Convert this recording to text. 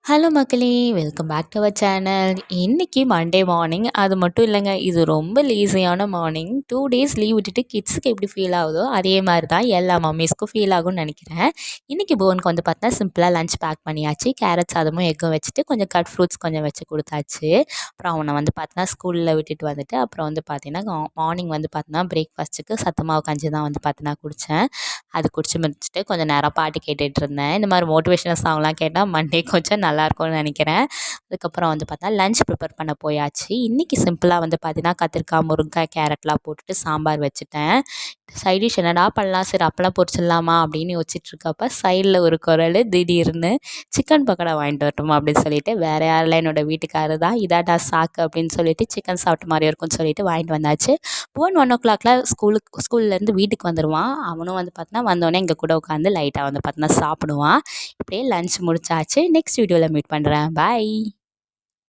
Hello மக்களே! Welcome back to our channel. இன்னைக்கு Monday morning. அது மட்டும் இல்லங்க. இது ரொம்ப லேசியான மார்னிங். 2 டேஸ் லீவ் விட்டுட்டு கிட்ஸுக்கு எப்படி ஃபீல் ஆகுதோ, அதே மாரி தான் எல்லா மம்மீஸ்க்கும் ஃபீல் ஆகும்னு நெனைக்கிறேன். இன்னைக்கு புவனுக்கு வந்து பார்த்தீங்கன்னா, சிம்பிளா லஞ்ச் பேக் பண்ணியாச்சு. கேரட் சாதமும், எக்கும் வச்சுட்டு கொஞ்சம் கட் ஃப்ரூட்ஸ் கொஞ்சம் வச்சு குடுத்தாச்சு. அப்புறம் அவன வந்து பார்த்தீங்கன்னா, ஸ்கூல்ல விட்டுட்டு வந்துட்டு, அப்புறம் வந்து பார்த்தீங்கன்னா, மார்னிங் வந்து பார்த்தீங்கன்னா, பிரேக்ஃபாஸ்ட்டுக்கு சத்து மாவு கஞ்சி தான் வந்து பார்த்தீங்கன்னா குடிச்சேன். அது குடிச்சு முடிச்சுட்டு கொஞ்சம் நேரம் பாட்டு கேட்டுட்டு இருந்தேன். இந்த மாதிரி மோட்டிவேஷனல் சாங்லாம் கேட்டால் மண்டே கொஞ்சம் நல்லாயிருக்கும்னு நினைக்கிறேன். அதுக்கப்புறம் வந்து பார்த்தா லஞ்ச் ப்ரிப்பேர் பண்ண போயாச்சு. இன்றைக்கி சிம்பிளாக வந்து பார்த்தீங்கன்னா கத்திரிக்காய், முருங்கைக்காய், கேரட்லாம் போட்டுட்டு சாம்பார் வச்சுட்டேன். சைட் டிஷ் என்னடா பண்ணலாம், சரி அப்பளம் பொரிச்சிடலாமா அப்படின்னு யோசிச்சுட்ருக்கப்ப சைடில் ஒரு குரல் திடீர்னு சிக்கன் பக்கோடா வாங்கிட்டு வரட்டுமா அப்படின்னு சொல்லிட்டு, வேறு யாரில் என்னோடய வீட்டுக்காரர் தான் இதாடா சாக்கு அப்படின்னு சொல்லிட்டு சிக்கன் சாப்பிட்ட மாதிரி இருக்கும்னு சொல்லிட்டு வாங்கிட்டு வந்தாச்சு. புவன் 1:00லாம் ஸ்கூல்லேருந்து வீட்டுக்கு வந்துடுவான். அவனும் வந்து பார்த்தீங்கன்னா வந்தோடனே எங்கள் கூட உட்காந்து லைட்டாக வந்து பார்த்தீங்கன்னா சாப்பிடுவான். இப்படியே லஞ்ச் முடிச்சாச்சு. நெக்ஸ்ட் வீடியோவில் மீட் பண்ணுறேன். பாய்.